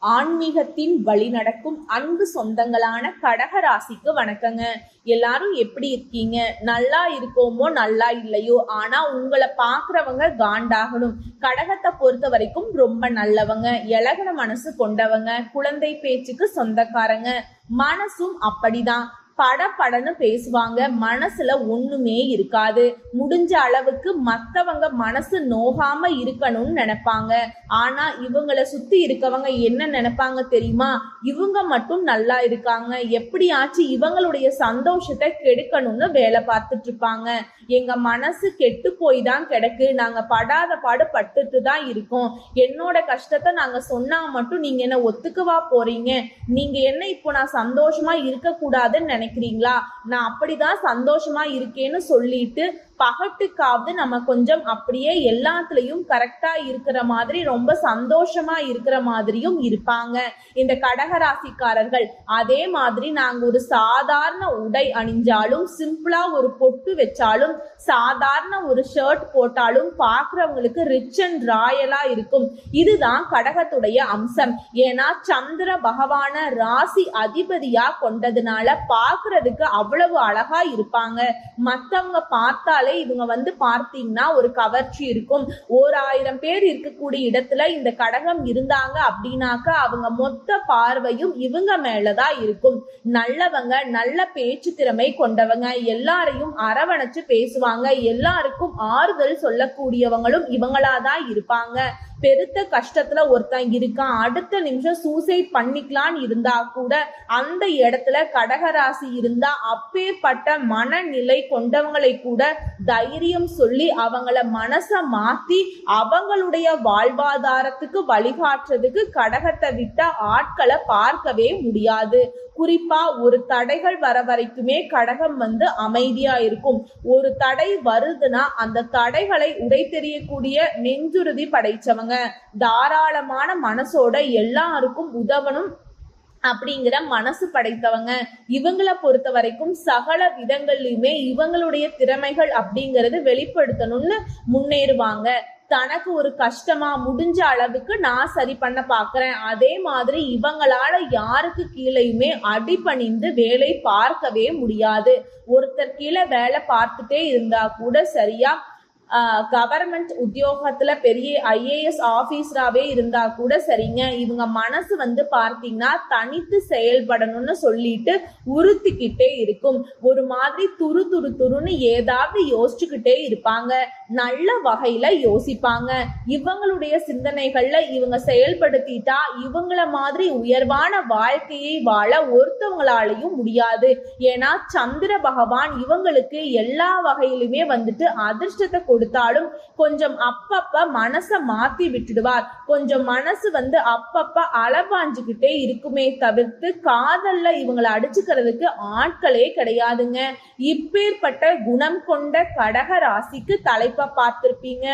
ஆன்மீகத்தின் வழி நடக்கும் அன்பு சொந்தங்களான கடக ராசிக்கு வணக்கங்க. எல்லாரும் எப்படி இருக்கீங்க? நல்லா இருக்கோமோ நல்லா இல்லையோ, ஆனா உங்களை பாக்குறவங்க காண்டாகணும். கடகத்தை பொறுத்த வரைக்கும் ரொம்ப நல்லவங்க, இலகன மனசு கொண்டவங்க, குழந்தை பேச்சுக்கு சொந்தக்காரங்க. மனசும் அப்படிதான், படன்னு பேசுவாங்க, மனசுல ஒண்ணுமே இருக்காது. முடிஞ்ச அளவுக்கு மத்தவங்க மனசு நோகாம இருக்கணும்னு நினைப்பாங்க. ஆனா இவங்களை சுத்தி இருக்கவங்க என்ன நினைப்பாங்க தெரியுமா? இவங்க மட்டும் நல்லா இருக்காங்க, எப்படியாச்சும் இவங்களுடைய சந்தோஷத்தை கெடுக்கணும்னு வேலை பார்த்துட்டு இருப்பாங்க. எங்க மனசு கெட்டு போய் தான் கிடக்கு, நாங்க படாத பாடு பட்டுட்டு தான் இருக்கோம். என்னோட கஷ்டத்தை நாங்க சொன்னா மட்டும் நீங்க என்ன ஒத்துக்கவா போறீங்க? நீங்க என்ன இப்போ நான் சந்தோஷமா இருக்க கூடாதுன்னு நினைக்கிறீங்களா? நான் அப்படிதான் சந்தோஷமா இருக்கேன்னு சொல்லிட்டு பகட்டுக்காவது நம்ம கொஞ்சம் அப்படியே எல்லாத்துலயும் கரெக்டா இருக்கிற மாதிரி ரொம்ப சந்தோஷமா இருக்கிற மாதிரியும் இருப்பாங்க இந்த கடகராசிக்காரர்கள். அதே மாதிரி நாங்க ஒரு சாதாரண உடை அணிஞ்சாலும், சிம்பிளா ஒரு பொட்டு வச்சாலும், சாதாரண ஒரு ஷர்ட் போட்டாலும் பாக்குறவங்களுக்கு ரிச் அண்ட் ராயலா இருக்கும். இதுதான் கடகத்துடைய அம்சம். ஏன்னா சந்திர பகவான ராசி அதிபதியா கொண்டதுனால பாக்குறதுக்கு அவ்வளவு அழகா இருப்பாங்க. மத்தவங்க பார்த்தாலே இவங்க பார்த்தீங்கன்னா ஒரு கவர்ச்சி இருக்கும். 1000 பேர் இருக்கக்கூடிய இடத்துல இந்த கடகம் இருந்தாங்க அப்படின்னாக்க அவங்க மொத்த பார்வையும் இவங்க மேலதான் இருக்கும். நல்லவங்க, நல்ல பேச்சு திறமை கொண்டவங்க, எல்லாரையும் அரவணைச்சு பேசுவாங்க, எல்லாருக்கும் ஆறுதல் சொல்லக்கூடியவங்களும் இவங்களாதான் இருப்பாங்க. பெருத்த கஷ்டத்துல ஒருத்தன் இருக்கான், அடுத்த நிமிஷம் சூசைட் பண்ணிக்கலான்னு இருந்தா கூட அந்த இடத்துல கடகராசி இருந்தா அப்பேற்பட்ட மனநிலை கொண்டவங்களை கூட தைரியம் சொல்லி அவங்கள மனச மாத்தி அவங்களுடைய வாழ்வாதாரத்துக்கு வழிகாட்டுறதுக்கு கடகத்தை விட்ட ஆட்களை பார்க்கவே முடியாது. குறிப்பா ஒரு தடைகள் வர வரைக்குமே கடகம் அமைதியா இருக்கும். ஒரு தடை வருதுன்னா அந்த தடைகளை உடை தெரியக்கூடிய நெஞ்சுறுதி படைச்சவங்க, தாராளமான மனசோட எல்லாருக்கும் உதவணும் அப்படிங்கிற மனசு படைத்தவங்க. இவங்களை பொறுத்த வரைக்கும் சகல விதங்கள்லயுமே இவங்களுடைய திறமைகள் அப்படிங்கறது வெளிப்படுத்தணும்னு முன்னேறுவாங்க. தனக்கு ஒரு கஷ்டமா முடிஞ்ச அளவுக்கு நான் சரி பண்ண பாக்குறேன். அதே மாதிரி இவங்களால யாருக்கு கீழேயுமே அடிபணிந்து வேலை பார்க்கவே முடியாது. ஒருத்தர் கீழே வேலை பார்த்துட்டே இருந்தா கூட சரியா கவர்மெண்ட் உத்தியோகத்துல பெரிய IAS ஆபீசராவே இருந்தா கூட சரிங்க, இவங்க மனசு பார்த்தீங்கன்னா தனித்து செயல்படணும்னு சொல்லிட்டு உறுத்திக்கிட்டே இருக்கும். ஒரு மாதிரி துருன்னு ஏதாவது யோசிச்சுக்கிட்டே இருப்பாங்க. நல்ல வகையில யோசிப்பாங்க. இவங்களுடைய சிந்தனைகள்ல இவங்க செயல்படுத்திட்டா இவங்கள மாதிரி உயர்வான வாழ்க்கையை வாழ ஒருத்தவங்களாலையும் முடியாது. ஏன்னா சந்திர பகவான் இவங்களுக்கு எல்லா வகையிலுமே அதிர்ஷ்டத்தை கொடுத்தாலும் கொஞ்சம் அப்பப்ப மனச மாத்தி விட்டுடுவார். கொஞ்சம் மனசு அப்பப்ப அலபாஞ்சுக்கிட்டே இருக்குமே தவிர்த்து காதல்ல இவங்களை அடிச்சுக்கிறதுக்கு ஆட்களே கிடையாதுங்க. இப்பேற்பட்ட குணம் கொண்ட கடக ராசிக்கு தலைப்ப பார்த்திருப்பீங்க.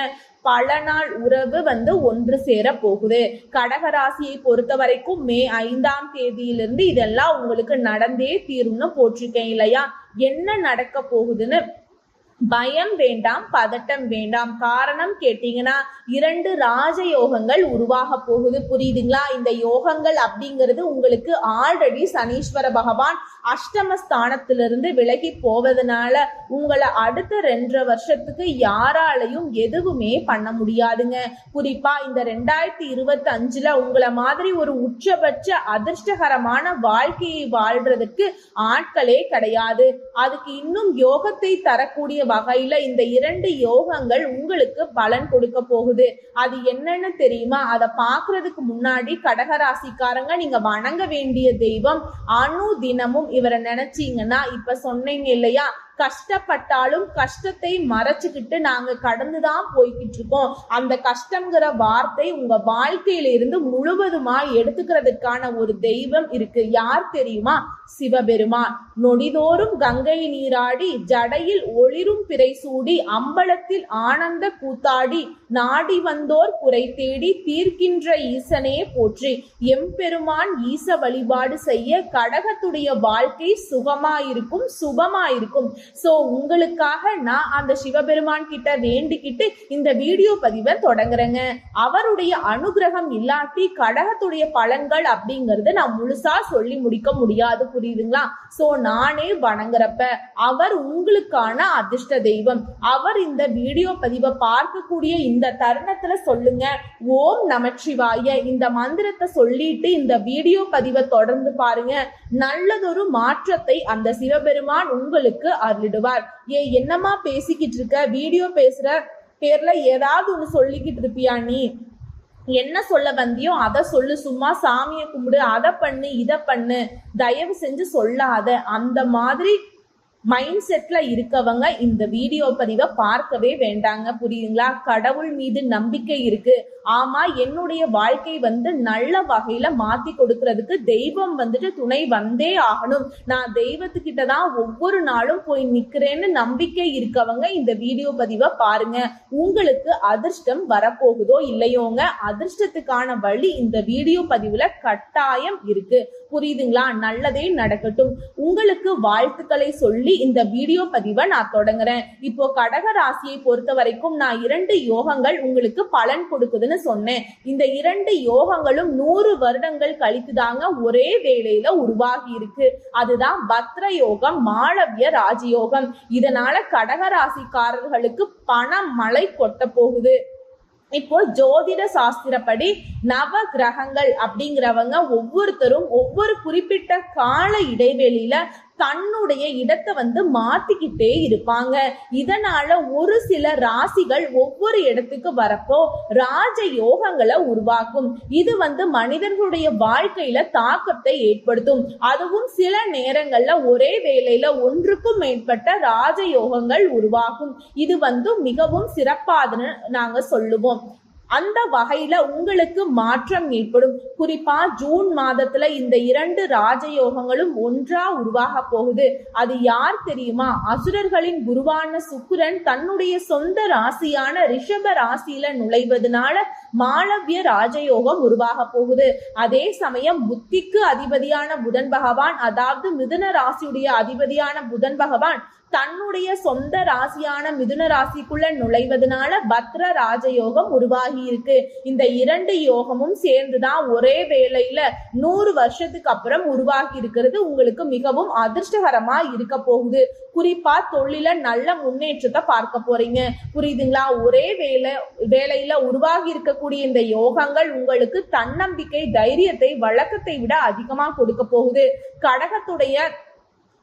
பல நாள் உறவு ஒன்று சேர போகுது. கடகராசியை பொறுத்த வரைக்கும் மே 5ஆம் தேதியிலிருந்து இதெல்லாம் உங்களுக்கு நடந்தே தீரும்னு போட்டிருக்கேன் இல்லையா? என்ன நடக்க போகுதுன்னு பயம் வேண்டாம், பதட்டம் வேண்டாம். காரணம் கேட்டீங்கன்னா 2 ராஜயோகங்கள் உருவாக போகுது. புரியுதுங்களா? இந்த யோகங்கள் அப்படிங்கிறது உங்களுக்கு ஆல்ரெடி சனீஸ்வர பகவான் அஷ்டமஸ்தானத்திலிருந்து விலகி போவதனால உங்களை அடுத்த 2.5 வருஷத்துக்கு யாராலையும் எதுவுமே பண்ண முடியாதுங்க. குறிப்பா இந்த 2025ல உங்களை மாதிரி ஒரு உச்சபட்ச அதிர்ஷ்டகரமான வாழ்க்கையை வாழ்றதுக்கு ஆட்களே கிடையாது. அதுக்கு இன்னும் யோகத்தை தரக்கூடிய வகையில இந்த 2 யோகங்கள் உங்களுக்கு பலன் கொடுக்க போகுது. அது என்னன்னு தெரியுமா? அதை பாக்குறதுக்கு முன்னாடி கடகராசிக்காரங்க நீங்க வணங்க வேண்டிய தெய்வம் அணு தினமும் இவரை நினைச்சீங்கன்னா, இப்ப சொன்னீங்க இல்லையா, கஷ்டப்பட்டாலும் கஷ்டத்தை மறைச்சுக்கிட்டு நாங்க கடந்துதான் போய்கிட்டு இருக்கோம், அந்த கஷ்டங்கிற வார்த்தை உங்க வாழ்க்கையில இருந்து முழுவதுமா எடுத்துக்கிறதுக்கான ஒரு தெய்வம் இருக்கு. யார் தெரியுமா? சிவபெருமான். நொடிதோறும் கங்கை நீராடி ஜடையில் ஒளிரும் பிறை சூடி அம்பலத்தில் ஆனந்த கூத்தாடி நாடி வந்தோர் குறை தேடி தீர்க்கின்ற ஈசனே போற்றி. எம்பெருமான் ஈச வழிபாடு செய்ய கடகத்துடைய வாழ்க்கை சுகமாயிருக்கும், சுபமாயிருக்கும். சோ உங்களுக்காக நான் அந்த சிவபெருமான் கிட்ட வேண்டிக்கிட்டு இந்த வீடியோ பதிவை தொடங்குறேங்க. அவருடைய அனுகிரகம் இல்லாட்டி கடகத்துடைய பலன்கள் அப்படிங்கறது நான் முழுசா சொல்லி முடிக்க முடியாது, புரியுதுங்களா? சோ நானே வணங்குறப்ப அவர் உங்களுக்கான அதிர்ஷ்ட தெய்வம். அவர் இந்த வீடியோ பதிவை பார்க்கக்கூடிய இந்த தருணத்துல சொல்லுங்க, ஓம் நமச்சிவாய இந்த மந்திரத்தை சொல்லிட்டு இந்த வீடியோ பதிவை தொடர்ந்து பாருங்க. நல்லதொரு மாற்றத்தை அந்த சிவபெருமான் உங்களுக்கு அருளிடுவார். என்னமா பேசிக்கிட்டு இருக்க, வீடியோ பேசுற பேர்ல ஏதாவது ஒண்ணு சொல்லிக்கிட்டு இருப்பியா, நீ என்ன சொல்ல வந்தியோ அதை சொல்லு, சும்மா சாமியை கும்பிடு, அதை பண்ணு இதை பண்ணு, தயவு செஞ்சு சொல்லாத. அந்த மாதிரி மைண்ட் செட்ல இருக்கவங்க இந்த வீடியோ பதிவை பார்க்கவே வேண்டாங்க, புரியுதுங்களா? கடவுள் மீது நம்பிக்கை இருக்கு, ஆமா என்னுடைய வாழ்க்கை நல்ல வகையில மாத்தி கொடுக்கறதுக்கு தெய்வம் துணை வந்தே ஆகணும், நான் தெய்வத்துக்கிட்ட தான் ஒவ்வொரு நாளும் போய் நிக்கிறேன்னு நம்பிக்கை இருக்கவங்க இந்த வீடியோ பதிவை பாருங்க. உங்களுக்கு அதிர்ஷ்டம் வரப்போகுதோ இல்லையோங்க, அதிர்ஷ்டத்துக்கான வழி இந்த வீடியோ பதிவுல கட்டாயம் இருக்கு, புரியுதுங்களா? நல்லதே நடக்கட்டும். உங்களுக்கு வாழ்த்துக்களை சொல்லி இந்த வீடியோ பதிவை நான் தொடங்குறேன். இப்போ கடக ராசியை பொறுத்த வரைக்கும் நான் 2 யோகங்கள் உங்களுக்கு பலன் கொடுக்குதுன்னு சொன்னேன். இந்த 2 யோகங்களும் 100 வருடங்கள் கழித்துதாங்க ஒரே வேளையில உருவாகி இருக்கு. அதுதான் பத்ர யோகம், மாளவிய ராஜயோகம். இதனால கடக ராசிக்காரர்களுக்கு பண மழை கொட்ட போகுது. இப்போ ஜோதிட சாஸ்திரப்படி நவ கிரகங்கள் அப்படிங்கிறவங்க ஒவ்வொருத்தரும் ஒவ்வொரு குறிப்பிட்ட கால இடைவெளியில தன்னுடைய இடத்தை மாத்திக்கிட்டே இருப்பாங்க. இதனால ஒரு சில ராசிகள் ஒவ்வொரு இடத்துக்கு வரப்போ ராஜ யோகங்களை உருவாக்கும். இது மனிதர்களுடைய வாழ்க்கையில தாக்கத்தை ஏற்படுத்தும். அதுவும் சில நேரங்கள்ல ஒரே வேளையில ஒன்றுக்கும் மேற்பட்ட ராஜ யோகங்கள் உருவாகும். இது மிகவும் சிறப்பாதுன்னு நாங்க சொல்லுவோம். அந்த வகையில உங்களுக்கு மாற்றம் ஏற்படும். குறிப்பா ஜூன் மாதத்துல இந்த 2 ராஜயோகங்களும் ஒன்றா உருவாக போகுது. அது யார் தெரியுமா? அசுரர்களின் குருவான சுக்கிரன் தன்னுடைய சொந்த ராசியான ரிஷப ராசியில நுழைவதனால மாளவிய ராஜயோகம் உருவாக போகுது. அதே சமயம் புத்திக்கு அதிபதியான புதன் பகவான், அதாவது மிதுன ராசியுடைய அதிபதியான புதன் பகவான் தன்னுடைய சொந்த ராசியான மிதுன ராசிக்குள்ள நுழைவதனால பத்ர ராஜயோகம் உருவாகி இருக்கு. இந்த 2 யோகமும் சேர்ந்துதான் ஒரே வேளையில 100 வருஷத்துக்கு அப்புறம் உருவாகி இருக்கிறது. உங்களுக்கு மிகவும் அதிர்ஷ்டகரமா இருக்க போகுது. குறிப்பா தொழில நல்ல முன்னேற்றத்தை பார்க்க போறீங்க, புரியுதுங்களா? ஒரே வேளையில உருவாகி இருக்கக்கூடிய இந்த யோகங்கள் உங்களுக்கு தன்னம்பிக்கை, தைரியத்தை வழக்கத்தை விட அதிகமா கொடுக்க போகுது. கடகத்துடைய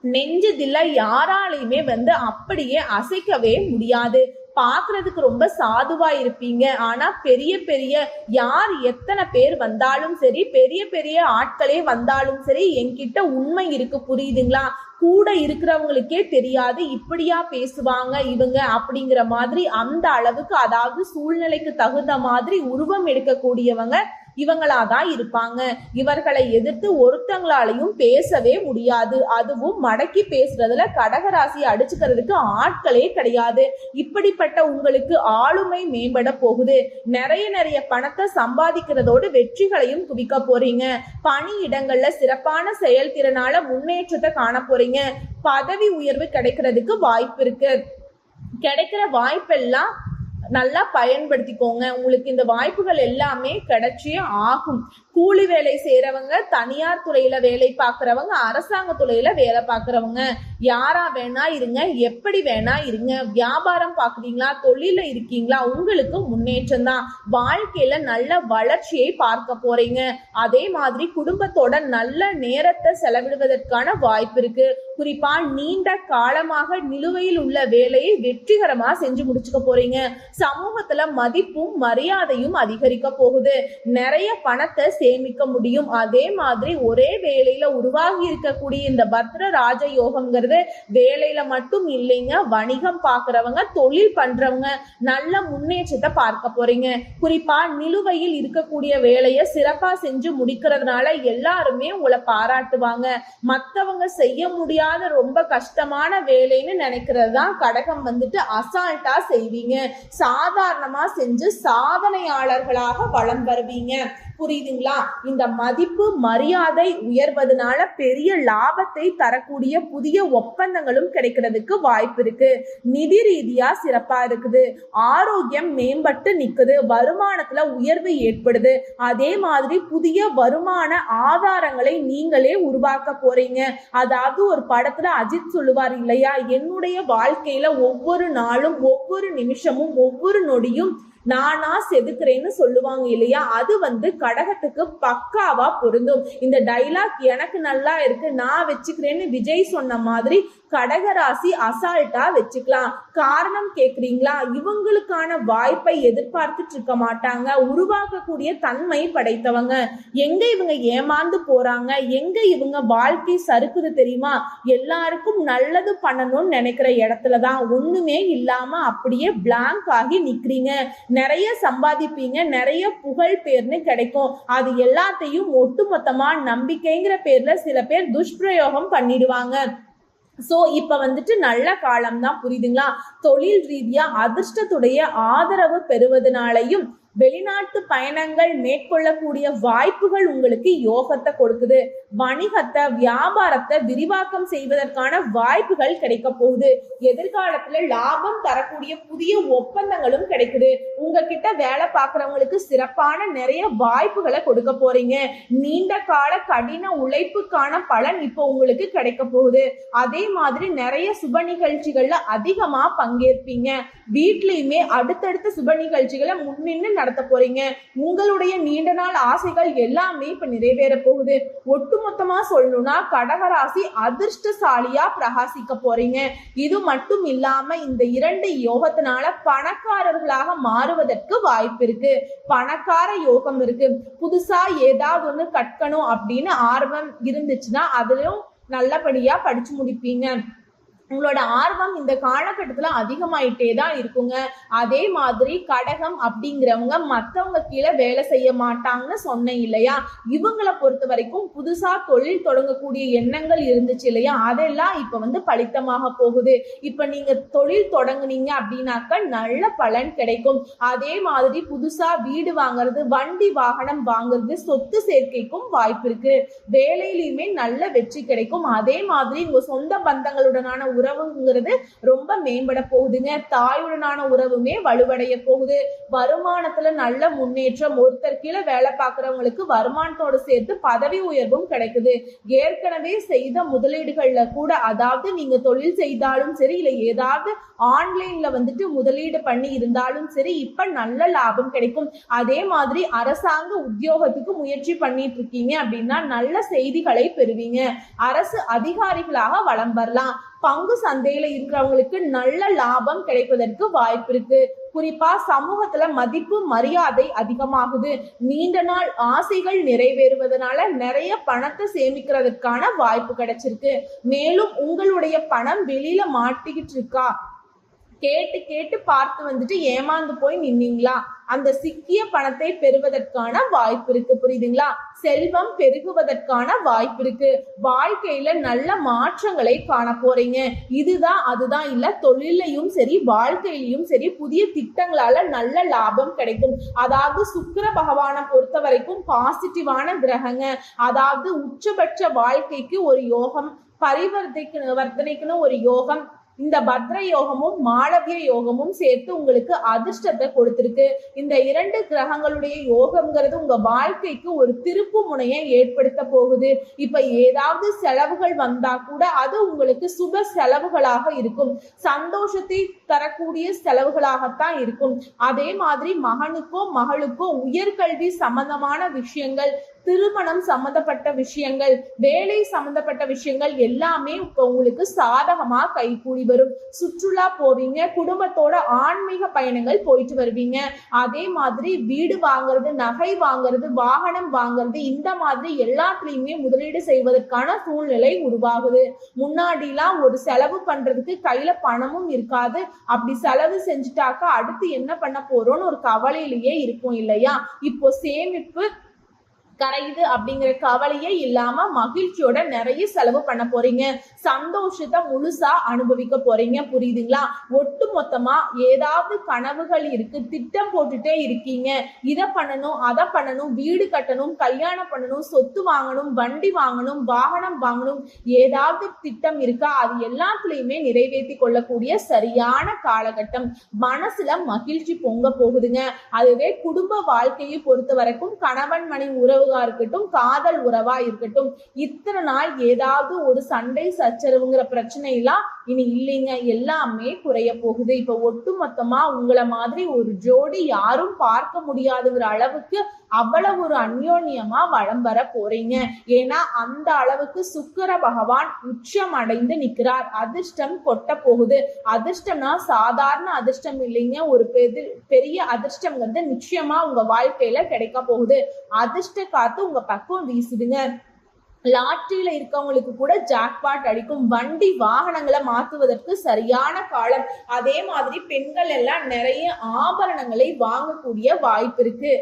நெஞ்சதில்ல யாராலையுமே அப்படியே அசைக்கவே முடியாது. பாக்குறதுக்கு ரொம்ப சாதுவா இருப்பீங்க. ஆனா பெரிய பெரிய யார் எத்தனை பேர் வந்தாலும் சரி, பெரிய பெரிய ஆட்களே வந்தாலும் சரி, என்கிட்ட உண்மை இருக்கு, புரியுதுங்களா? கூட இருக்கிறவங்களுக்கே தெரியாது இப்படியா பேசுவாங்க இவங்க அப்படிங்கிற மாதிரி அந்த அளவுக்கு, அதாவது சூழ்நிலைக்கு தகுந்த மாதிரி உருவம் எடுக்கக்கூடியவங்க இவங்களாதான் இருப்பாங்க. இவர்களை எதிர்த்து ஒருத்தங்களாலையும் பேசவே முடியாது. அதுவும் மடக்கி பேசுறதுல கடகராசி அடிச்சுக்கிறதுக்கு ஆட்களே கிடையாது. இப்படிப்பட்ட உங்களுக்கு ஆளுமை மேம்பட போகுது. நிறைய பணத்தை சம்பாதிக்கிறதோடு வெற்றிகளையும் குவிக்க போறீங்க. பணி இடங்கள்ல சிறப்பான செயல்திறனால முன்னேற்றத்தை காண போறீங்க. பதவி உயர்வு கிடைக்கிறதுக்கு வாய்ப்பு இருக்கு. கிடைக்கிற வாய்ப்பெல்லாம் நல்லா பயன்படுத்திக்கோங்க. உங்களுக்கு இந்த வாய்ப்புகள் எல்லாமே கிடைச்சே ஆகும். கூலி வேலை செய்யறவங்க, தனியார் துறையில வேலை பார்க்கறவங்க, அரசாங்க துறையில வேலை பார்க்கறவங்க, யாரா வேணா இருங்க, எப்படி வேணா இருங்க. வியாபாரம் பாக்குறீங்களா, தொழில இருக்கீங்களா, உங்களுக்கு முன்னேற்றம் தான். வாழ்க்கையில நல்ல வளர்ச்சியை பார்க்க போறீங்க. அதே மாதிரி குடும்பத்தோட நல்ல நேரத்தை செலவிடுவதற்கான வாய்ப்பு இருக்கு. குறிப்பா நீண்ட காலமாக நிலுவையில் உள்ள வேலையை வெற்றிகரமா செஞ்சு முடிச்சுக்க போறீங்க. சமூகத்துல மதிப்பும் மரியாதையும் அதிகரிக்க போகுது. நிறைய பணத்தை சேமிக்க முடியும். அதே மாதிரி ஒரே வேலையில உருவாகி இருக்கக்கூடிய இந்த பத்ர ராஜ யோகம்ங்கிறது வேலையில மட்டும் இல்லைங்க, வணிகம் பாக்குறவங்க, தொழில் பண்றவங்க நல்ல முன்னேற்றத்தை பார்க்க போறீங்க. குறிப்பா நிலுவையில் இருக்கக்கூடிய வேலையை சிறப்பா செஞ்சு முடிக்கிறதுனால எல்லாருமே உங்களை பாராட்டுவாங்க. மத்தவங்க செய்ய முடியாத ரொம்ப கஷ்டமான வேலைன்னு நினைக்கிறது தான் கடகம் அசால்ட்டா செய்வீங்க. சாதாரணமா செஞ்சு சாதனையாளர்களாக வளம் வருவீங்க. புரியுதுங்களா? இந்த மதிப்பு மரியாதை உயர்வதனால பெரிய லாபத்தை தரக்கூடிய புதிய ஒப்பந்தங்களும் கிடைக்கிறதுக்கு வாய்ப்பு இருக்கு. நிதி ரீதியா சிறப்பா இருக்குது. ஆரோக்கியம் மேம்பட்டு நிக்குது. வருமானத்துல உயர்வு ஏற்படுது. அதே மாதிரி புதிய வருமான ஆதாரங்களை நீங்களே உருவாக்க போறீங்க. அதாவது ஒரு படத்துல அஜித் சொல்லுவார் இல்லையா, என்னுடைய வாழ்க்கையில ஒவ்வொரு நாளும் ஒவ்வொரு நிமிஷமும் ஒவ்வொரு நொடியும் நானா செதுக்குறேன்னு சொல்லுவாங்க இல்லையா, அது கடகத்துக்கு பக்காவா பொருந்தும். இந்த டைலாக் எனக்கு நல்லா இருக்கு, நான் வச்சுக்கிறேன்னு விஜய் சொன்ன மாதிரி கடகராசி அசால்ட்டா வச்சுக்கலாம். காரணம் கேக்குறீங்களா? இவங்களுக்கான வாய்ப்பை எதிர்பார்த்துட்டு இருக்க மாட்டாங்க. உருவாக்கக்கூடிய தன்மை படைத்தவங்க. எங்க இவங்க ஏமாந்து போறாங்க, எங்க இவங்க வாழ்க்கை சறுக்குது தெரியுமா? எல்லாருக்கும் நல்லது பண்ணணும்னு நினைக்கிற இடத்துலதான் ஒண்ணுமே இல்லாம அப்படியே பிளாங்க் ஆகி நிக்கிறீங்க. நிறைய சம்பாதிப்பீங்க, நிறைய புகழ் பேர்னு கிடைக்கும். அது எல்லாத்தையும் ஒட்டுமொத்தமா நம்பிக்கைங்கிற பேர்ல சில பேர் துஷ்பிரயோகம் பண்ணிடுவாங்க. சோ இப்ப நல்ல காலம் தான், புரியுதுங்களா? தொழில் ரீதியா அதிர்ஷ்டத்துடைய ஆதரவு பெறுவதனாலையும் வெளிநாட்டு பயணங்கள் மேற்கொள்ளக்கூடிய வாய்ப்புகள் உங்களுக்கு யோகத்தை கொடுக்குது. வணிகத்தை வியாபாரத்தை விரிவாக்கம் செய்வதற்கான வாய்ப்புகள் கிடைக்க போகுது. எதிர்காலத்துல லாபம் தரக்கூடிய புதிய ஒப்பந்தங்களும் கிடைக்குது. உங்ககிட்ட வேலை பார்க்கறவங்களுக்கு சிறப்பான நிறைய வாய்ப்புகளை கொடுக்க போறீங்க. நீண்ட கால கடின உழைப்புக்கான பலன் இப்போ உங்களுக்கு கிடைக்க போகுது. அதே மாதிரி நிறைய சுப நிகழ்ச்சிகள்ல அதிகமா பங்கேற்பீங்க. வீட்லயுமே அடுத்தடுத்த சுப நிகழ்ச்சிகளை முன்னின்று நடத்த போறீங்க. உங்களுடைய நீண்ட நாள் ஆசைகள் எல்லாமே இப்ப நிறைவேற போகுது. ஒட்டுமொத்தமா சொல்லணும்னா கடகராசி அதிர்ஷ்டசாலியா பிரகாசிக்க போறீங்க. இது மட்டும் இல்லாம இந்த 2 யோகத்தினால பணக்காரர்களாக மாறுவதற்கு வாய்ப்பு இருக்கு. பணக்கார யோகம் இருக்கு. புதுசா ஏதாவது ஒண்ணு கற்கணும் அப்படின்னு ஆர்வம் இருந்துச்சுன்னா அதுலயும் நல்லபடியா படிச்சு முடிப்பீங்க. உங்களோட ஆர்வம் இந்த காலகட்டத்துல அதிகமாயிட்டே தான் இருக்குங்க. அதே மாதிரி கடகம் அப்படிங்கிறவங்க மற்றவங்க கீழே வேலை செய்ய மாட்டாங்கன்னு சொன்னேன் இல்லையா, இவங்களை பொறுத்த வரைக்கும் புதுசா தொழில் தொடங்கக்கூடிய எண்ணங்கள் இருந்துச்சு இல்லையா, அதெல்லாம் இப்ப பலித்தமாக போகுது. இப்ப நீங்க தொழில் தொடங்குனீங்க அப்படின்னாக்க நல்ல பலன் கிடைக்கும். அதே மாதிரி புதுசா வீடு வாங்குறது, வண்டி வாகனம் வாங்குறது, சொத்து சேர்க்கைக்கும் வாய்ப்பு இருக்கு. வேலையிலுமே நல்ல வெற்றி கிடைக்கும். அதே மாதிரி உங்க சொந்த பந்தங்களுடனான உறவுங்கிறது ரொம்ப மேம்பட போகுதுங்க. தாயுடனான உறவுமே வலுவடைய போகுது. வருமானத்துல நல்ல முன்னேற்றம். ஒருத்தர் கீழே வேலை பார்க்கறவங்களுக்கு வருமானத்தோடு சேர்த்து பதவி உயர்வும் கிடைக்குது. ஏற்கனவே செய்த முதலீடுகள்ல கூட, அதாவது நீங்க தொழில் செய்தாலும் சரி, இல்ல ஏதாவது ஆன்லைன்ல முதலீடு பண்ணி இருந்தாலும் சரி, இப்ப நல்ல லாபம் கிடைக்கும். அதே மாதிரி அரசாங்க உத்தியோகத்துக்கு முயற்சி பண்ணிட்டு இருக்கீங்க அப்படின்னா நல்ல செய்திகளை பெறுவீங்க. அரசு அதிகாரிகளாக வலம் வரலாம். பங்கு சந்தையில இருக்கிறவங்களுக்கு நல்ல லாபம் கிடைப்பதற்கு வாய்ப்பு இருக்கு. குறிப்பா சமூகத்துல மதிப்பு மரியாதை அதிகமாகுது. நீண்ட நாள் ஆசைகள் நிறைவேறுவதனால நிறைய பணத்தை சேமிக்கிறதுக்கான வாய்ப்பு கிடைச்சிருக்கு. மேலும் உங்களுடைய பணம் வெளியில மாட்டிக்கிட்டு இருக்கா, கேட்டு கேட்டு பார்த்து ஏமாந்து போய் நின்னீங்களா, அந்த சிக்கிய பணத்தை பெறுவதற்கான வாய்ப்பு இருக்கு. புரியுதுங்களா? செல்வம் பெருகுவதற்கான வாய்ப்பு இருக்கு. வாழ்க்கையில நல்ல மாற்றங்களை காண போறீங்க. இதுதான் அதுதான் இல்ல, தொழிலையும் சரி வாழ்க்கையிலையும் சரி புதிய திட்டங்களால நல்ல லாபம் கிடைக்கும். அதாவது சுக்கிர பகவானை பொறுத்த வரைக்கும் பாசிட்டிவான கிரகங்க. அதாவது உச்சபட்ச வாழ்க்கைக்கு ஒரு யோகம், பரிவர்த்தனைக்குன்னு ஒரு யோகம், இந்த பத்ர யோகமும் மாளவிய யோகமும் சேர்த்து உங்களுக்கு அதிர்ஷ்டத்தை கொடுத்திருக்கு. இந்த 2 கிரகங்களுடைய யோகம்ங்கிறது உங்க வாழ்க்கைக்கு ஒரு திருப்பு முனையை ஏற்படுத்த போகுது. இப்ப ஏதாவது செலவுகள் வந்தா கூட அது உங்களுக்கு சுப செலவுகளாக இருக்கும். சந்தோஷத்தை தரக்கூடிய செலவுகளாகத்தான் இருக்கும். அதே மாதிரி மகனுக்கோ மகளுக்கோ உயர்கல்வி சம்பந்தமான விஷயங்கள், திருமணம் சம்பந்தப்பட்ட விஷயங்கள், வேலை சம்பந்தப்பட்ட விஷயங்கள் எல்லாமே இப்ப உங்களுக்கு சாதகமா கைகூடி வரும். சுற்றுலா போவீங்க, குடும்பத்தோட ஆன்மீக பயணங்கள் போயிட்டு வருவீங்க. அதே மாதிரி வீடு வாங்குறது, நகை வாங்குறது, வாகனம் வாங்குறது, இந்த மாதிரி எல்லாத்துலயுமே முதலீடு செய்வதற்கான சூழ்நிலை உருவாகுது. முன்னாடிலாம் ஒரு செலவு பண்றதுக்கு கையில பணமும் இருக்காது. அப்படி செலவு செஞ்சுட்டாக்கா அடுத்து என்ன பண்ண போறோம்னு ஒரு கவலையிலேயே இருக்கும் இல்லையா. இப்போ சேமிப்பு கரையுது அப்படிங்கிற கவலையே இல்லாம மகிழ்ச்சியோட நிறைய செலவு பண்ண போறீங்க. சந்தோஷத்தை முழுசா அனுபவிக்க போறீங்க. புரியுதுங்களா? ஒட்டு மொத்தமா ஏதாவது கனவுகள் இருக்கு, திட்டம் போட்டுட்டே இருக்கீங்க. இதை பண்ணணும், அதை பண்ணணும், வீடு கட்டணும், கல்யாணம் பண்ணணும், சொத்து வாங்கணும், வண்டி வாங்கணும், வாகனம் வாங்கணும், ஏதாவது திட்டம் இருக்கா? அது எல்லாத்துலயுமே நிறைவேற்றி கொள்ளக்கூடிய சரியான காலகட்டம். மனசுல மகிழ்ச்சி பொங்க போகுதுங்க. அதுவே குடும்ப வாழ்க்கையை பொறுத்த வரைக்கும் கணவன் மனைவி உறவுகா இருக்கட்டும், காதல் உறவா இருக்கட்டும், இத்தனை நாள் ஏதாவது ஒரு சண்டை சச்சரவுங்கிற பிரச்சனை எல்லாம் இனி இல்லைங்க. எல்லாமே குறைய போகுது. இப்ப ஒட்டு மொத்தமா உங்களை மாதிரி ஒரு ஜோடி யாரும் பார்க்க முடியாதுங்கிற அளவுக்கு அவ்வளவு ஒரு அந்யோன்யமா வளம் வர போறீங்க. ஏன்னா அந்த அளவுக்கு சுக்கிர பகவான் உச்சம் அடைந்து நிற்கிறார். அதிர்ஷ்டம் கொட்ட போகுது. அதிர்ஷ்டம்னா சாதாரண அதிர்ஷ்டம் இல்லைங்க. ஒரு பெரிய அதிர்ஷ்டம் வந்து நிச்சயமா உங்க வாழ்க்கையில கிடைக்க போகுது. அதிர்ஷ்ட காத்து உங்க பக்கம் வீசுதுங்க. லாட்டரியில இருக்கவங்களுக்கு கூட ஜாக்பாட் அடிக்கும். வண்டி வாகனங்களை மாற்றுவதற்கு சரியான காலம். அதே மாதிரி பெண்கள் எல்லாம் நிறைய ஆபரணங்களை வாங்கக்கூடிய வாய்ப்பு இருக்கு.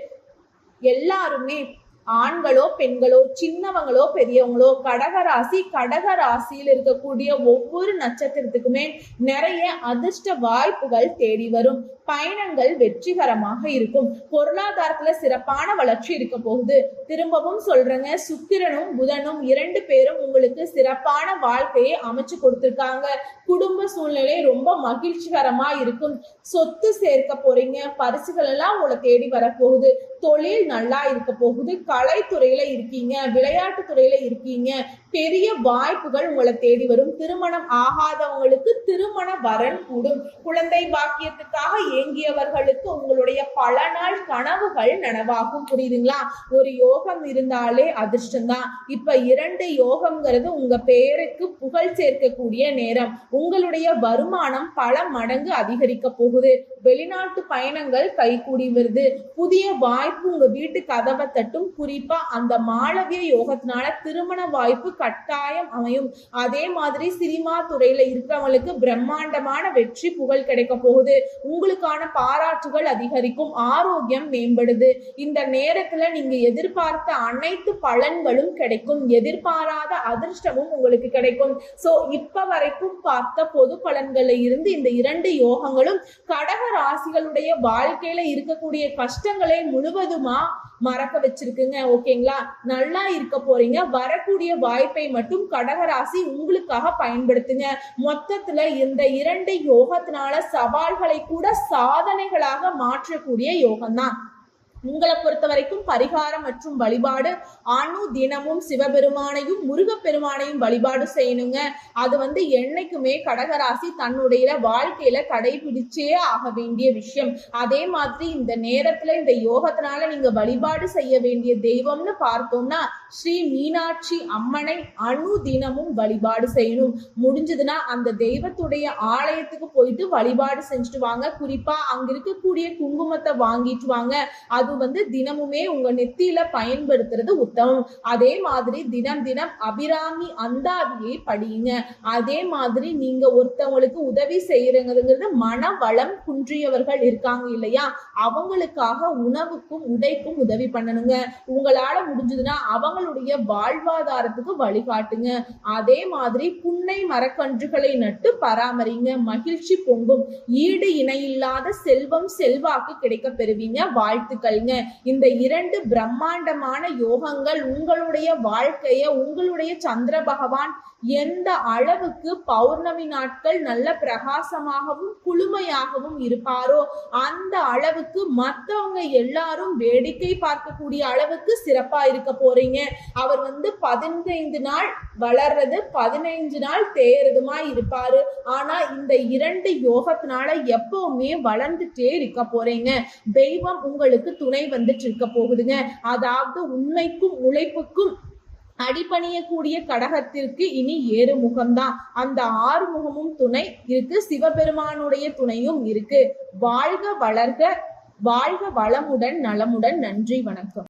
எல்லாருமே ஆண்களோ பெண்களோ, சின்னவங்களோ பெரியவங்களோ, கடகராசியில் இருக்கக்கூடிய ஒவ்வொரு நட்சத்திரத்துக்குமே நிறைய அதிர்ஷ்ட வாய்ப்புகள் தேடி வரும். பயணங்கள் வெற்றிகரமாக இருக்கும். பொருளாதாரத்துல சிறப்பான வளர்ச்சி இருக்க போகுது. திரும்பவும் சொல்றேங்க, சுக்கிரனும் புதனும் 2 பேரும் உங்களுக்கு சிறப்பான வாழ்க்கையை அமைச்சு கொடுத்திருக்காங்க. குடும்ப சூழ்நிலை ரொம்ப மகிழ்ச்சிகரமா இருக்கும். சொத்து சேர்க்க போறீங்க. பரிசுகள் எல்லாம் உங்களை தேடி வரப்போகுது. தொழில் நல்லா இருக்க போகுது. கலைத்துறையில இருக்கீங்க, விளையாட்டு துறையில இருக்கீங்க, பெரிய வாய்ப்புகள் உங்களை தேடி வரும். திருமணம் ஆகாதவங்களுக்கு திருமண வரன் கூடும். குழந்தை பாக்கியத்துக்காக ஏங்கியவர்களுக்கு உங்களுடைய பல நாள் கனவுகள் நனவாகும். புரியுதுங்களா? ஒரு யோகம் இருந்தாலே அதிர்ஷ்டம் தான். இப்ப 2 யோகம்ங்கிறது உங்க பேருக்கு புகழ் சேர்க்கக்கூடிய நேரம். உங்களுடைய வருமானம் பல மடங்கு அதிகரிக்க போகுது. வெளிநாட்டு பயணங்கள் கைகூடி வருது. புதிய வாய்ப்பு உங்க வீட்டு கதவை தட்டும். குறிப்பா அந்த மாளவிய யோகத்தினால திருமண வாய்ப்பு கட்டாயம் அமையும். அதே மாதிரி சினிமா துறையில இருக்கிறவங்களுக்கு பிரம்மாண்டமான வெற்றி புகழ் கிடைக்க போகுது. உங்களுக்கான பாராட்டுகள் அதிகரிக்கும். ஆரோக்கியம் மேம்படுது. இந்த நேரத்துல நீங்க எதிர்பார்த்த அனைத்து பலன்களும் கிடைக்கும். எதிர்பாராத அதிர்ஷ்டமும் உங்களுக்கு கிடைக்கும். சோ இப்ப வரைக்கும் பார்த்த பொது பலன்கள்ல இருந்து இந்த 2 யோகங்களும் கடக ராசிகளுடைய வாழ்க்கையில இருக்கக்கூடிய கஷ்டங்களை முழுவதுமா மறக்க வச்சிருக்குங்க. ஓகேங்களா? நல்லா இருக்க போறீங்க. வரக்கூடிய வாய்ப்பை மட்டும் கடகராசி உங்களுக்காக பயன்படுத்துங்க. மொத்தத்துல இந்த 2 யோகத்தினால சவால்களை கூட சாதனைகளாக மாற்றக்கூடிய யோகம்தான். உங்களை பொறுத்த வரைக்கும் பரிகாரம் மற்றும் வழிபாடு தினமும் சிவபெருமானையும் முருகப்பெருமானையும் வழிபாடு செய்யணுங்க. அது வந்து என்னைக்குமே கடகராசி தன்னுடைய வாழ்க்கையில கடைபிடிச்சே ஆக வேண்டிய விஷயம். அதே மாதிரி இந்த நேரத்துல இந்த யோகத்தினால நீங்க வழிபாடு செய்ய வேண்டிய தெய்வம்னு பார்த்தோம்னா ஸ்ரீ மீனாட்சி அம்மனை தினமும் வழிபாடு செய்யணும். முடிஞ்சதுன்னா அந்த தெய்வத்துடைய ஆலயத்துக்கு போயிட்டு வழிபாடு செஞ்சுட்டு வாங்க. குறிப்பா அங்க இருக்கக்கூடிய குங்குமத்தை வாங்கிட்டு வாங்க. அது வந்து தினமுமே உங்க நெத்தியில பயன்படுத்துறது உத்தமம். அதே மாதிரி தினம் அபிராமி அந்தாதியை படியுங்க. அதே மாதிரி நீங்க ஒருத்தவங்களுக்கு உதவி செய்யறதுங்கிறது மன வளம் குன்றியவர்கள் இருக்காங்க இல்லையா, அவங்களுக்காக உணவுக்கும் உடைக்கும் உதவி பண்ணணுங்க. உங்களால முடிஞ்சதுன்னா அவங்களுடைய வாழ்வாதாரத்துக்கு வழிகாட்டுங்க. அதே மாதிரி புன்னை மரக்கன்றுகளை நட்டு பராமரிங்க. மகிழ்ச்சி பொங்கும். ஈடு இணையில்லாத செல்வம் செல்வாக்கு கிடைக்க பெறுவீங்க. வாழ்த்துக்கள். இந்த 2 பிரம்மாண்டமான யோகங்கள் உங்களுடைய வாழ்க்கைய உங்களுடைய சந்திர பகவான் எந்த அளவுக்கு பௌர்ணமி நாட்கள் நல்ல பிரகாசமாகவும் குளுமையாகவும் இருப்பாரோ அந்த அளவுக்கு மற்றவங்க எல்லாரும் வேடிக்கை பார்க்கக்கூடிய அளவுக்கு சிறப்பா இருக்க போறீங்க. அவர் வந்து 15 நாள் வளர்றது 15 நாள் தேயறதுமா இருப்பாரு. ஆனா இந்த 2 யோகத்தினால எப்பவுமே வளர்ந்துட்டே இருக்க போறீங்க. தெய்வம் உங்களுக்கு துணை வந்துட்டு இருக்க போகுதுங்க. அதாவது உண்மைக்கும் உழைப்புக்கும் அடிபணியக்கூடிய கடகத்திற்கு இனி 7 முகம்தான். அந்த 6 முகமும் துணை இருக்கு. சிவபெருமானுடைய துணையும் இருக்கு. வாழ்க வளர்க, வாழ்க வளமுடன் நலமுடன். நன்றி, வணக்கம்.